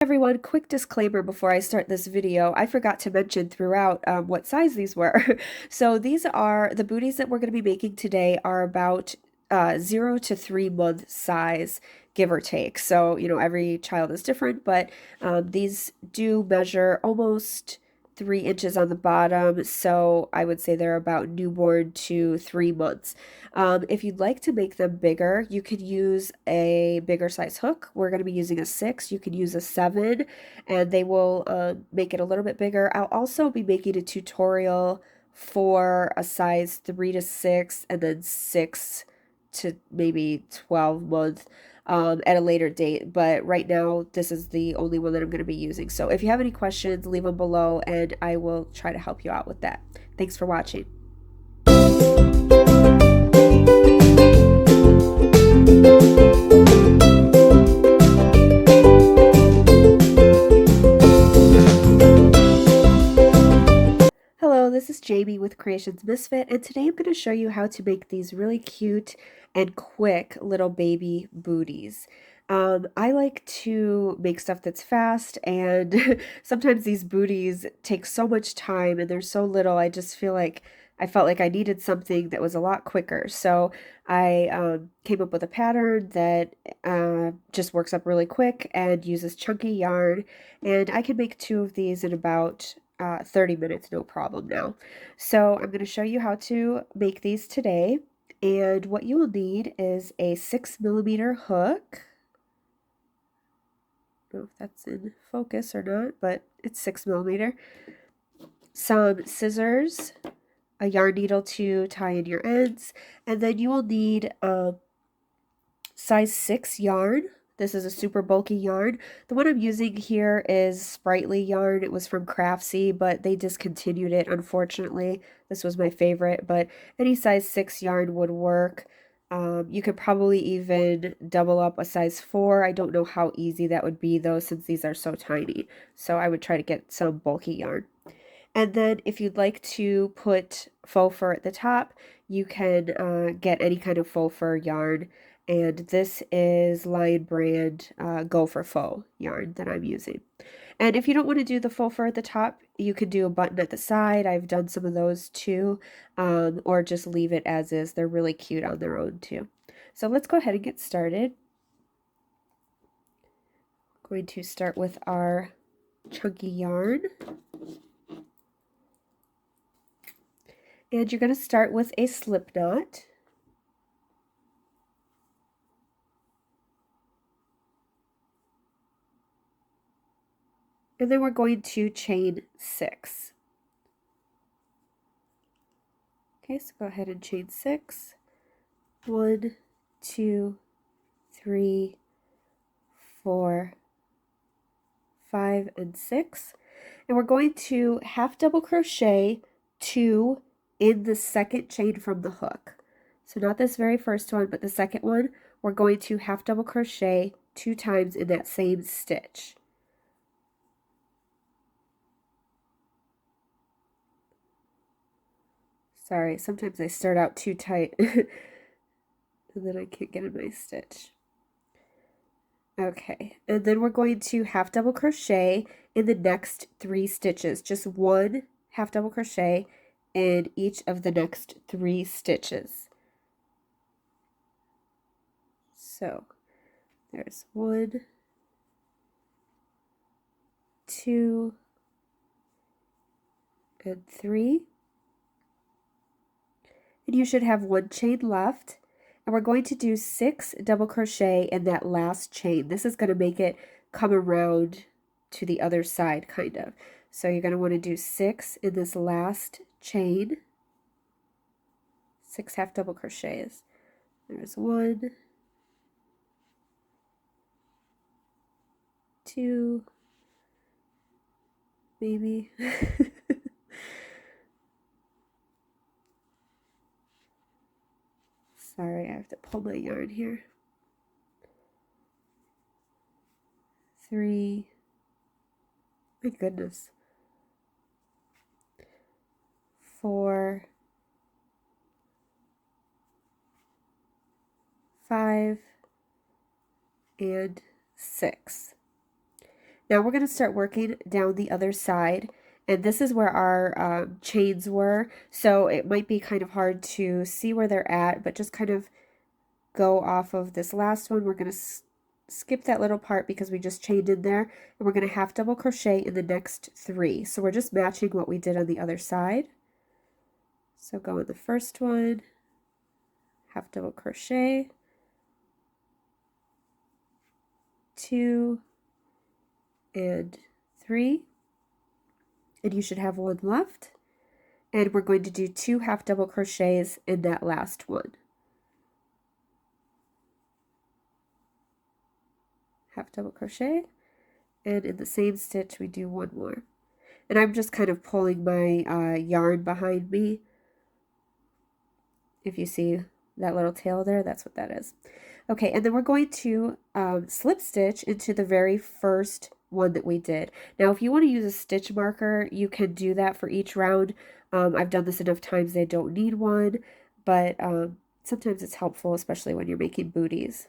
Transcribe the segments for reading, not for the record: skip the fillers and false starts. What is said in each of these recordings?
Everyone, quick disclaimer before I start this video. I forgot to mention throughout what size these were. So these are the booties that we're going to be making today are about 0 to 3 month size, give or take. So, every child is different, but these do measure almost 3 inches on the bottom. So I would say they're about newborn to 3 months. If you'd like to make them bigger, you could use a bigger size hook. We're going to be using a 6. You could use a 7, and they will make it a little bit bigger. I'll also be making a tutorial for a size 3 to 6, and then 6 to maybe 12 month at a later date. But right now, this is the only one that I'm going to be using. So if you have any questions, leave them below, and I will try to help you out with that. Thanks for watching. Hello, this is Jamie with Creations Misfit, and today I'm going to show you how to make these really cute and quick little baby booties. I like to make stuff that's fast, and sometimes these booties take so much time and they're so little. I felt like I needed something that was a lot quicker. So I came up with a pattern that just works up really quick and uses chunky yarn, and I can make 2 of these in about 30 minutes, no problem now. So I'm going to show you how to make these today. And what you will need is a 6mm hook. I don't know if that's in focus or not, but it's 6mm. Some scissors, a yarn needle to tie in your ends, and then you will need size 6 yarn. This is a super bulky yarn. The one I'm using here is Sprightly yarn. It was from Craftsy, but they discontinued it, unfortunately. This was my favorite, but any size 6 yarn would work. You could probably even double up a size 4. I don't know how easy that would be, though, since these are so tiny. So I would try to get some bulky yarn. And then if you'd like to put faux fur at the top, you can get any kind of faux fur yarn. And this is Lion Brand Gopher Faux yarn that I'm using. And if you don't want to do the faux fur at the top, you could do a button at the side. I've done some of those too, or just leave it as is. They're really cute on their own too. So let's go ahead and get started. I'm going to start with our chunky yarn. And you're going to start with a slip knot. And then we're going to chain 6. Okay, so go ahead and chain 6. 1, 2, 3, 4, 5, and 6. And we're going to half double crochet 2 in the second chain from the hook. So not this very first one, but the second one, we're going to half double crochet 2 times in that same stitch. Sorry, sometimes I start out too tight and then I can't get in my stitch. Okay, and then we're going to half double crochet in the next 3 stitches. Just 1 half double crochet in each of the next 3 stitches. So there's 1, 2, and 3. And you should have 1 chain left. And we're going to do 6 double crochet in that last chain. This is going to make it come around to the other side, kind of. So you're going to want to do 6 in this last chain. 6 half double crochets. There's 1, 2, maybe. Sorry, I have to pull my yarn here. 3. My goodness. 4, 5, and 6. Now we're going to start working down the other side, and this is where our chains were, so it might be kind of hard to see where they're at, but just kind of go off of this last one. We're going to skip that little part because we just chained in there, and we're going to half double crochet in the next 3. So we're just matching what we did on the other side. So go in the first one, half double crochet, 2 and 3, and you should have 1 left, and we're going to do 2 half double crochets in that last one. Half double crochet, and in the same stitch we do 1 more, and I'm just kind of pulling my yarn behind me. If you see that little tail there, that's what that is. Okay, and then we're going to slip stitch into the very first one that we did. Now, if you want to use a stitch marker, you can do that for each round. I've done this enough times I don't need one, but sometimes it's helpful, especially when you're making booties.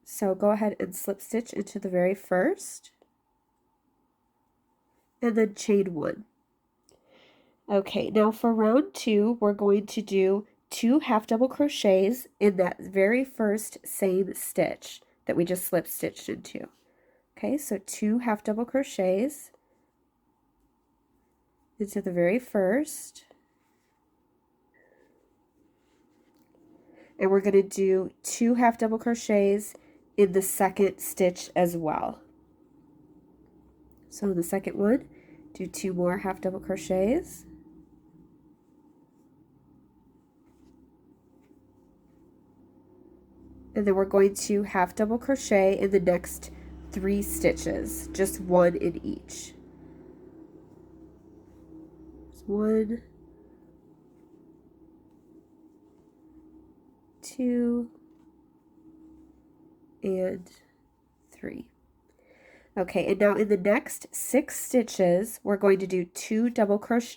So go ahead and slip stitch into the very first, and then chain 1. Okay, now for round 2, we're going to do 2 half double crochets in that very first same stitch that we just slip stitched into. Okay, so 2 half double crochets into the very first, and we're going to do 2 half double crochets in the second stitch as well. So in the second one, do 2 more half double crochets, and then we're going to half double crochet in the next 3 stitches, just 1 in each. 1, 2, and 3. Okay, and now in the next 6 stitches, we're going to do 2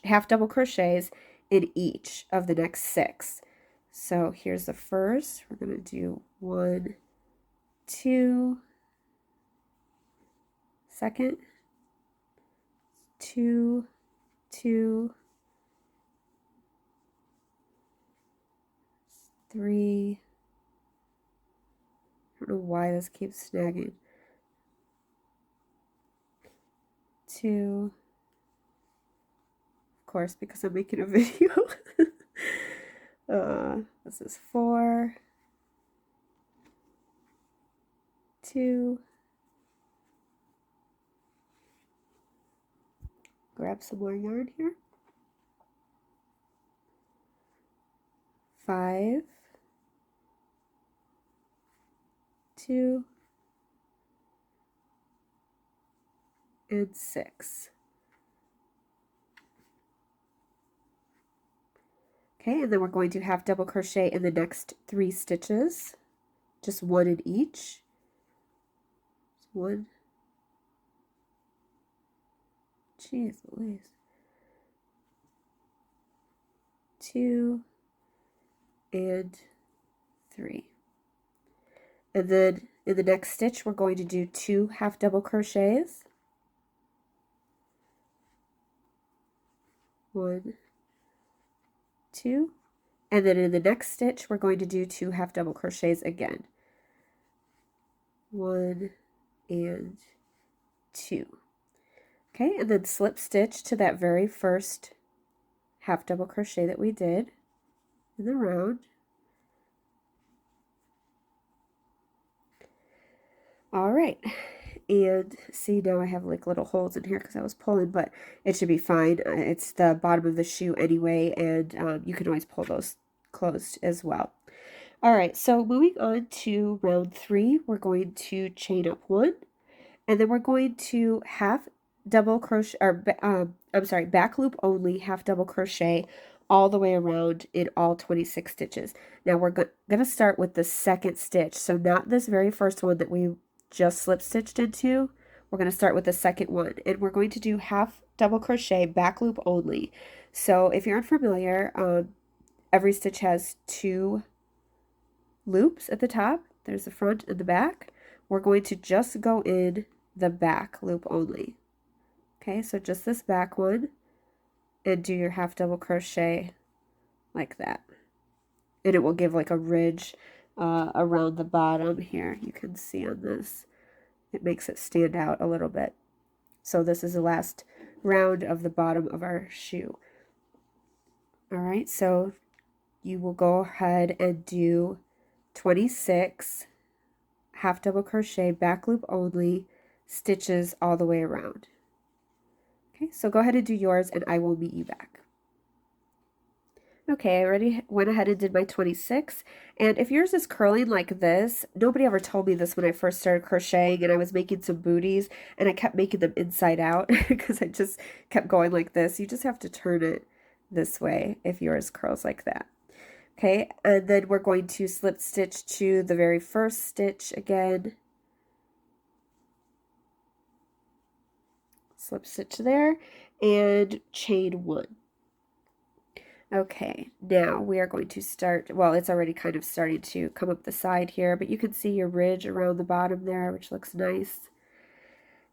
half double crochets in each of the next 6. So here's the first. We're going to do 1, 2, second, 2, 2, 3. I don't know why this keeps snagging. 2, of course, because I'm making a video. This is 4, 2, grab some more yarn here, 5, 2, and 6. Okay, and then we're going to half double crochet in the next 3 stitches, just 1 in each. 1, jeez Louise, 2, and 3. And then in the next stitch, we're going to do 2 half double crochets. 1, 2, and then in the next stitch, we're going to do 2 half double crochets again. 1 and 2. Okay, and then slip stitch to that very first half double crochet that we did in the round. All right, and see, now I have like little holes in here because I was pulling, but it should be fine. It's the bottom of the shoe anyway, and you can always pull those closed as well. All right, so moving on to round 3, we're going to chain up 1, and then we're going to half double crochet, or back loop only, half double crochet all the way around in all 26 stitches. Now we're going to start with the second stitch, so not this very first one that we just slip stitched into. We're going to start with the second one, and we're going to do half double crochet back loop only. So if you're unfamiliar, every stitch has 2 loops at the top. There's the front and the back. We're going to just go in the back loop only. Okay, so just this back one, and do your half double crochet like that. And it will give like a ridge around the bottom here. You can see on this. It makes it stand out a little bit. So this is the last round of the bottom of our shoe. All right, so you will go ahead and do 26 half double crochet back loop only stitches all the way around. Okay, so go ahead and do yours and I will meet you back. Okay, I already went ahead and did my 26, and if yours is curling like this, nobody ever told me this when I first started crocheting, and I was making some booties, and I kept making them inside out because I just kept going like this. You just have to turn it this way if yours curls like that. Okay, and then we're going to slip stitch to the very first stitch again. Slip stitch there, and chain 1. Okay, now we are going to start, well, it's already kind of starting to come up the side here, but you can see your ridge around the bottom there, which looks nice.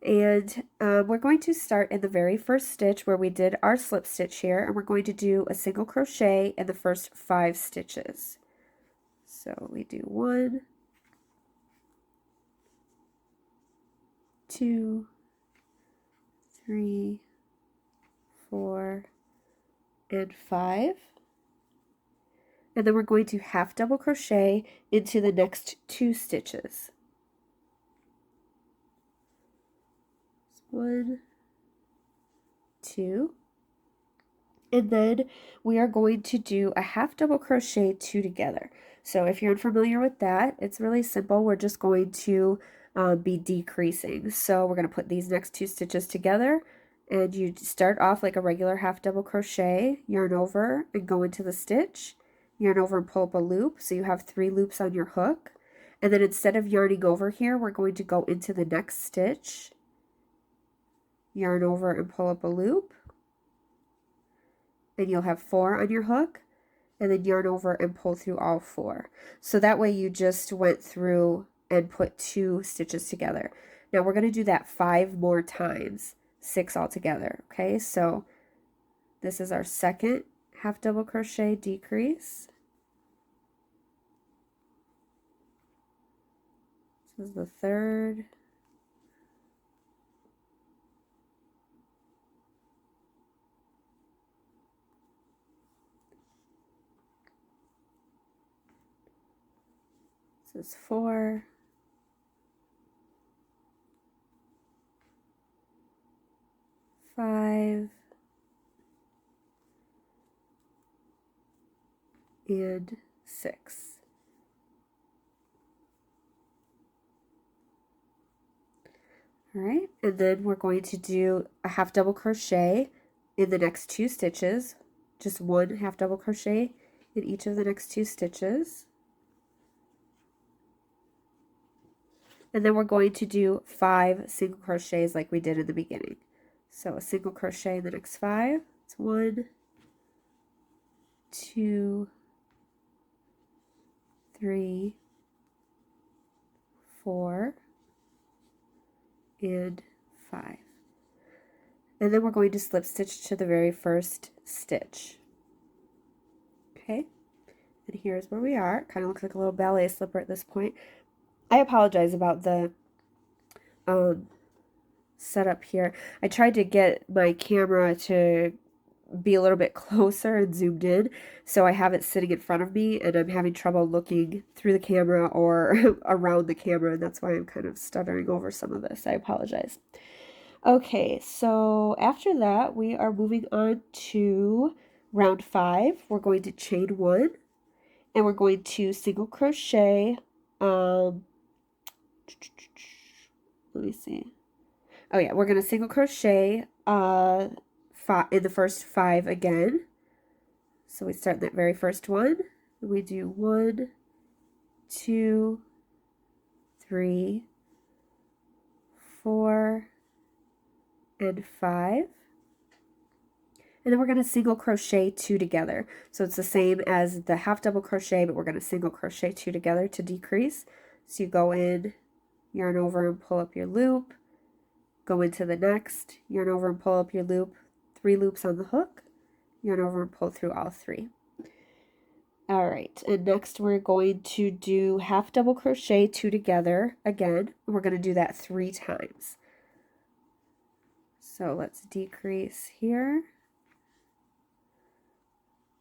And we're going to start in the very first stitch where we did our slip stitch here, and we're going to do a single crochet in the first 5 stitches. So we do 1, 2, 3, 4, and 5, and then we're going to half double crochet into the next 2 stitches. 1, 2, and then we are going to do a half double crochet 2 together. So if you're unfamiliar with that, it's really simple. We're just going to be decreasing. So we're going to put these next 2 stitches together, and you start off like a regular half double crochet, yarn over and go into the stitch, yarn over and pull up a loop, so you have 3 loops on your hook. And then instead of yarning over here, we're going to go into the next stitch, yarn over and pull up a loop, and you'll have 4 on your hook, and then yarn over and pull through all 4. So that way you just went through and put 2 stitches together. Now we're going to do that 5 more times. 6 altogether. Okay, so this is our second half double crochet decrease. This is the third. This is 4. 5, and 6. All right, and then we're going to do a half double crochet in the next 2 stitches, just 1 half double crochet in each of the next 2 stitches. And then we're going to do 5 single crochets like we did in the beginning. So a single crochet in the next 5. It's 1, 2, 3, 4, and 5. And then we're going to slip stitch to the very first stitch. Okay, and here's where we are. It kind of looks like a little ballet slipper at this point. I apologize about the setup here. I tried to get my camera to be a little bit closer and zoomed in, so I have it sitting in front of me, and I'm having trouble looking through the camera or around the camera, and that's why I'm kind of stuttering over some of this. I apologize. Okay, so after that, we are moving on to round 5. We're going to chain 1, and we're going to single crochet. Let me see. Oh yeah, we're going to single crochet in the first 5 again. So we start that very first one. We do 1, 2, 3, 4, and 5. And then we're going to single crochet 2 together. So it's the same as the half double crochet, but we're going to single crochet 2 together to decrease. So you go in, yarn over and pull up your loop, go into the next, yarn over and pull up your loop, 3 loops on the hook, yarn over and pull through all 3. All right, and next we're going to do half double crochet 2 together again. We're going to do that 3 times. So let's decrease here.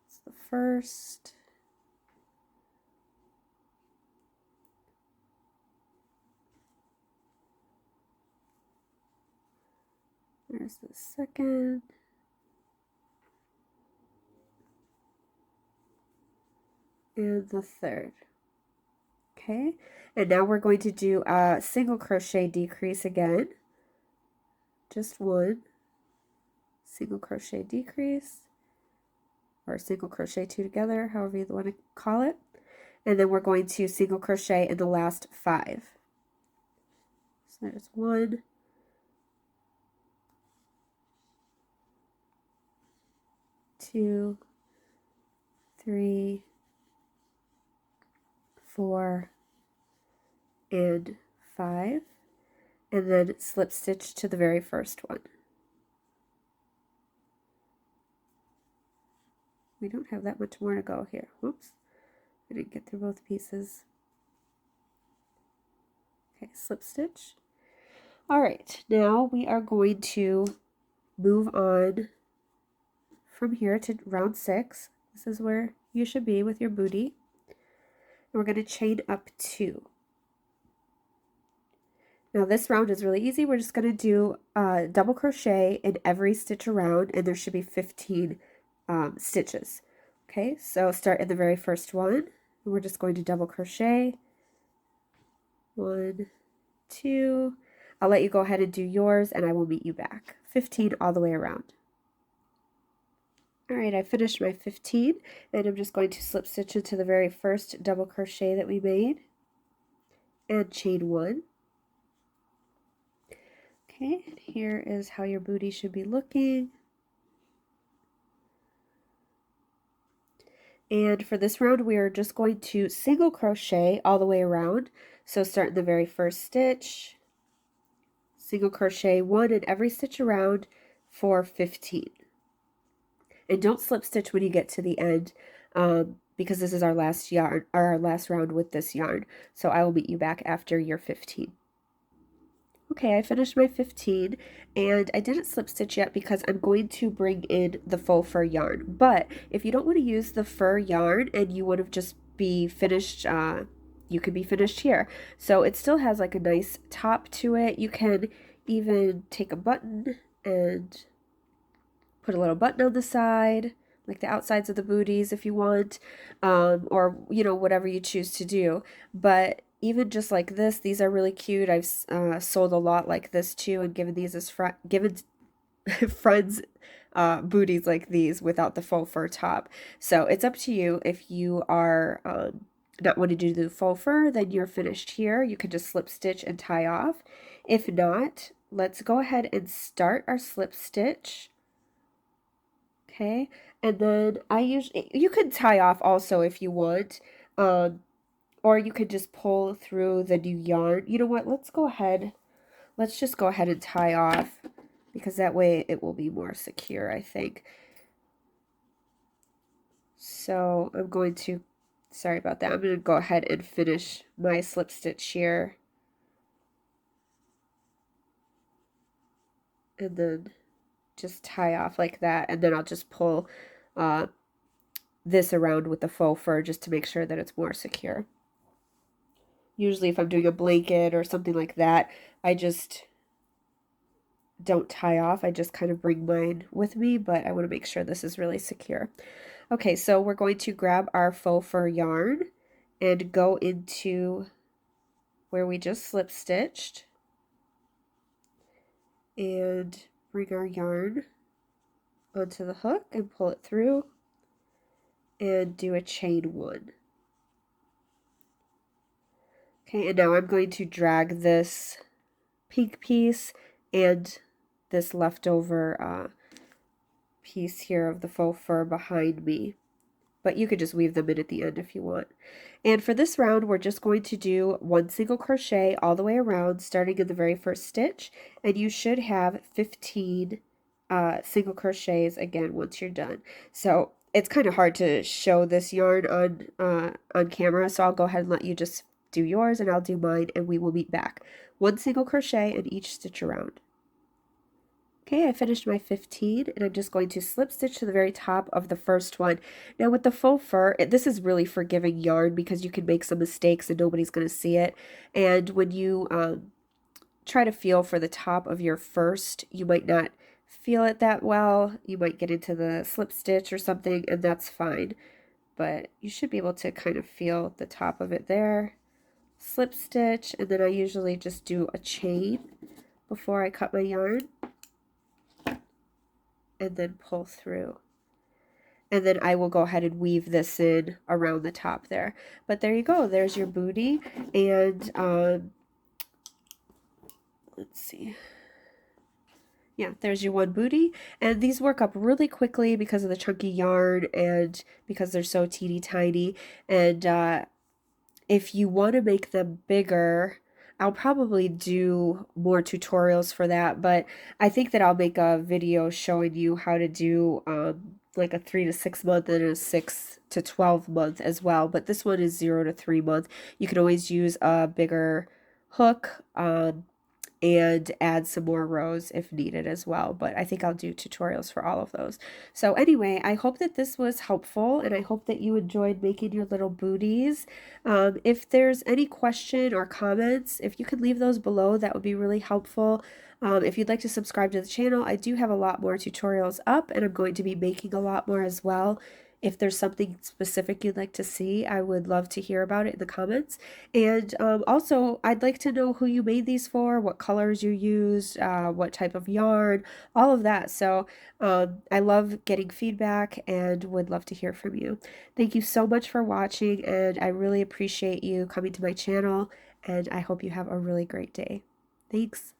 It's the first. There's the second. And the third. Okay, and now we're going to do a single crochet decrease again. Just 1 single crochet decrease, or single crochet 2 together, however you want to call it. And then we're going to single crochet in the last 5. So there's 1, 2, 3, 4, and 5, and then slip stitch to the very first one. We don't have that much more to go here. Whoops, I didn't get through both pieces. Okay, slip stitch. All right, now we are going to move on from here to round 6. This is where you should be with your booty. And we're going to chain up 2. Now this round is really easy. We're just going to do double crochet in every stitch around, and there should be 15 stitches. Okay, so start in the very first one, and we're just going to double crochet. 1, 2. I'll let you go ahead and do yours, and I will meet you back. 15 all the way around. All right, I finished my 15, and I'm just going to slip stitch into the very first double crochet that we made, and chain 1. Okay, and here is how your booty should be looking. And for this round, we are just going to single crochet all the way around. So start in the very first stitch, single crochet 1 in every stitch around for 15. And don't slip stitch when you get to the end, because this is our last yarn, or our last round with this yarn. So I will meet you back after your 15. Okay, I finished my 15, and I didn't slip stitch yet because I'm going to bring in the faux fur yarn. But if you don't want to use the fur yarn and you want to just be finished, you could be finished here. So it still has like a nice top to it. You can even take a button and put a little button on the side, like the outsides of the booties if you want, or, you know, whatever you choose to do. But even just like this, these are really cute. I've sold a lot like this too, and given these as friends booties like these without the faux fur top. So it's up to you. If you are not wanting to do the faux fur, then you're finished here. You can just slip stitch and tie off. If not, let's go ahead and start our slip stitch. Okay, and then you could tie off also if you want, or you could just pull through the new yarn. You know what, let's just go ahead and tie off, because that way it will be more secure, I think. So I'm going to, sorry about that, I'm going to go ahead and finish my slip stitch here. And then just tie off like that, and then I'll just pull this around with the faux fur just to make sure that it's more secure. Usually if I'm doing a blanket or something like that, I just don't tie off. I just kind of bring mine with me, but I want to make sure this is really secure. Okay, so we're going to grab our faux fur yarn and go into where we just slip stitched and bring our yarn onto the hook and pull it through and do a chain 1. Okay, and now I'm going to drag this pink piece and this leftover piece here of the faux fur behind me. but you could just weave them in at the end if you want. And for this round, we're just going to do 1 single crochet all the way around, starting in the very first stitch, and you should have 15 single crochets again once you're done. So it's kind of hard to show this yarn on camera, so I'll go ahead and let you just do yours and I'll do mine, and we will meet back. 1 single crochet in each stitch around. Okay, I finished my 15, and I'm just going to slip stitch to the very top of the first one. Now with the faux fur, this is really forgiving yarn because you can make some mistakes and nobody's going to see it. And when you try to feel for the top of your first, you might not feel it that well. You might get into the slip stitch or something, and that's fine. But you should be able to kind of feel the top of it there. Slip stitch, and then I usually just do a chain before I cut my yarn, and then pull through. And then I will go ahead and weave this in around the top there. But there you go, there's your booty. And let's see. Yeah, there's your one booty. And these work up really quickly because of the chunky yarn and because they're so teeny tiny. And if you want to make them bigger, I'll probably do more tutorials for that, but I think that I'll make a video showing you how to do like a 3 to 6 month and a 6 to 12 month as well. But this one is 0 to 3 month. You can always use a bigger hook and add some more rows if needed as well. But I think I'll do tutorials for all of those. So anyway, I hope that this was helpful, and I hope that you enjoyed making your little booties. If there's any question or comments, if you could leave those below, that would be really helpful. If you'd like to subscribe to the channel, I do have a lot more tutorials up, and I'm going to be making a lot more as well. If there's something specific you'd like to see, I would love to hear about it in the comments. And also, I'd like to know who you made these for, what colors you used, what type of yarn, all of that. So I love getting feedback and would love to hear from you. Thank you so much for watching, and I really appreciate you coming to my channel, and I hope you have a really great day. Thanks.